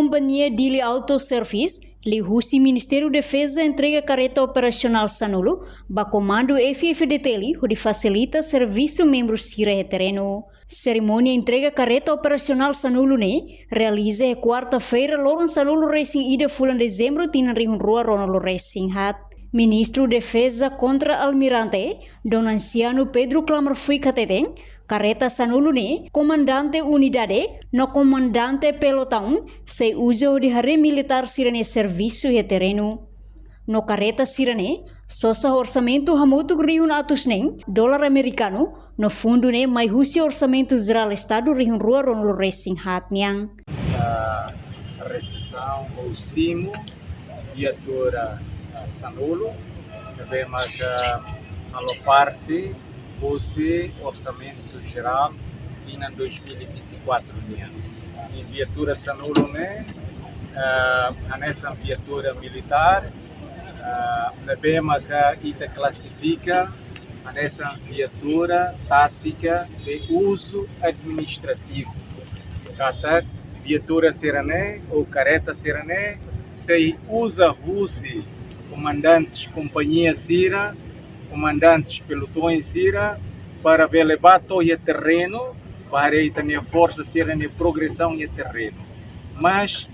Companhia Dili Auto Service, Lihusi Ministério da Defesa entrega carreta operacional Sanulo, Bacomando FFDTL, onde facilita serviço membros Sira terreno. Cerimônia entrega carreta operacional Sanulo realiza quarta-feira, Loron Sanulo Racing Ida Fulan Dezembro, Tina Rihun Rua Ronaldo Racing Hat. Ministro Defesa contra Almirante, Don Anciano Pedro Clamor Fui Kateteng, carreta Sanulo comandante unidade, no comandante pelotão, se usa de hare militar sirene serviço e terreno. No carreta sirene, sosa orçamento hamutu riun atus dólar americano, no fundo mai husi orçamento geral estado riun rua Ronaldo Racing Hat niang. A recessão ou CIMO, viatura Sanulo, também marca a parte fosse orçamento geral em 2024 e viatura Sanulo nessa viatura militar também marca ita classifica nessa viatura tática de uso administrativo. Cada viatura serane ou carreta serane se usa comandantes companhia Sira, comandantes pelotões Sira, para levar todo o terreno, para ter a força Sira na progressão e terreno. Mas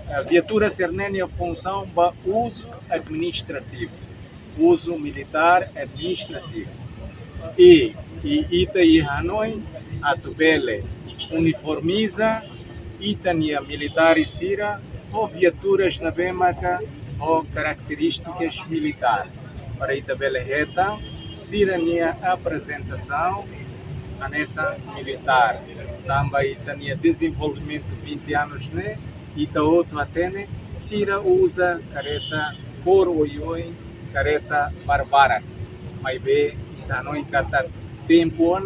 a viatura Sira a função para uso administrativo, uso militar administrativo. E ita e Hanoi a tubele uniformiza, itania militares Sira, ou viaturas na Bemaca, ou características militares. Para a tabela reta, sirania apresentação nessa militar. Também tem desenvolvimento 20 anos, e da outra até, Sira usa careta coroioi, careta barbara. Mas bem, não encata tempo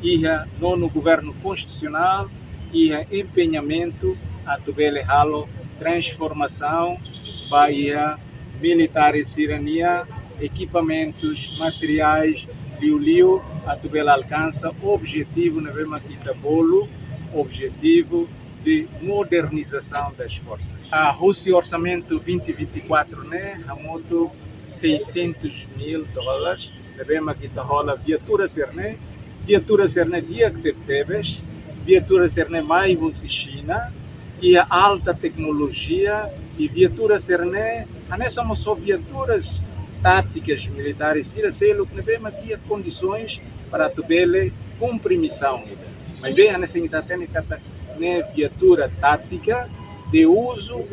ia no governo constitucional, ia empenhamento a tabela halo transformação Bahia, militares Sirania, equipamentos, materiais, liu, a tubela alcança objetivo na Vermaquita Bolo, objetivo de modernização das forças. A Rússia orçamento 2024, a moto $600 mil, na Vermaquita rola viatura Serne dia que teve, viatura Serne mais Rússia China, e a alta tecnologia e viaturas Serne, não são só viaturas táticas militares, sei o que vem aqui condições para tubele cumprir missão. Mas bem, a necessidade de viatura tática de uso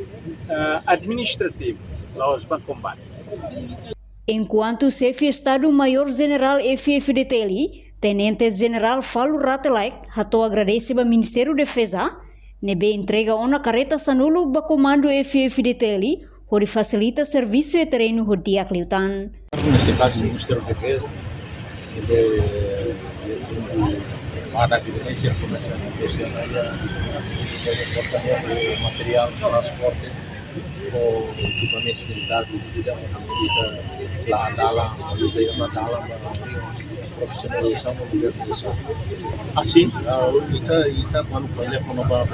administrativo, los para combate. Enquanto chefe Estado-Maior General FFDTL, Tenente General Falo Ratelaik, rato agradece ao Ministério da Defesa, nebe entrega uma carreta Sanulo ba comando FFDTL, onde facilita serviço e terreno rodia Cliutan. Neste caso, o Ministério da Defesa, para a evidência, começa a acontecer o material de transporte ou equipamentos militares lá dalam, profissionalização ou modernização. Assim, kita quando falamos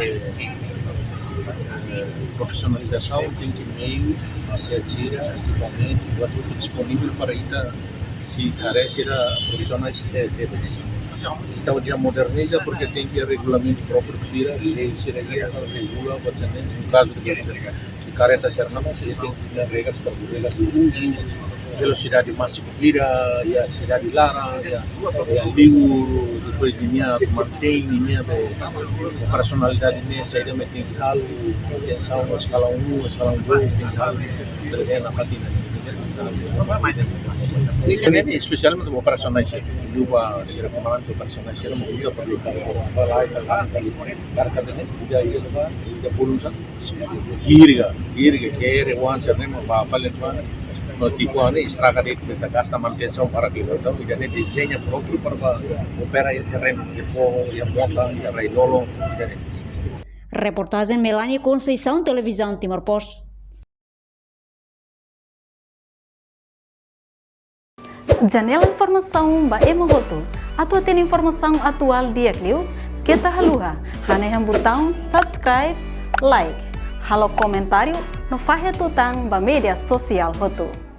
profissionalização tem que meio assistir equipamento, tudo disponível para kita se carece profissionais então dia moderniza porque tem que regulamento próprio que se regula bastante no caso de carreta Sernama você tem que ter regras para o uso, velocidade máxima vira, e a cidade Lara, e a liuro, depois de minha mantém minha operacionalidade minha saída me tem que dar atenção escala 1, escala 2, tem que dar na fatina. Especialmente operacionais, lupa sira comandante operacionais sira movido por lá carga de aí da polícia girga que one seremos para fazer no tipo estraga de gasta manutenção para aquilo então ele desenha próprio para operar em terreno de fogo e monta e raidolo. Reportagem Melania Conceição, Televisão Timor-Poste. Janela informação ba emogoto. Atua tem informação atual dia Clio. Kita haluha. Hane botão subscribe, like. Halo comentário no Fahe Tutang ba media sosial Hotu.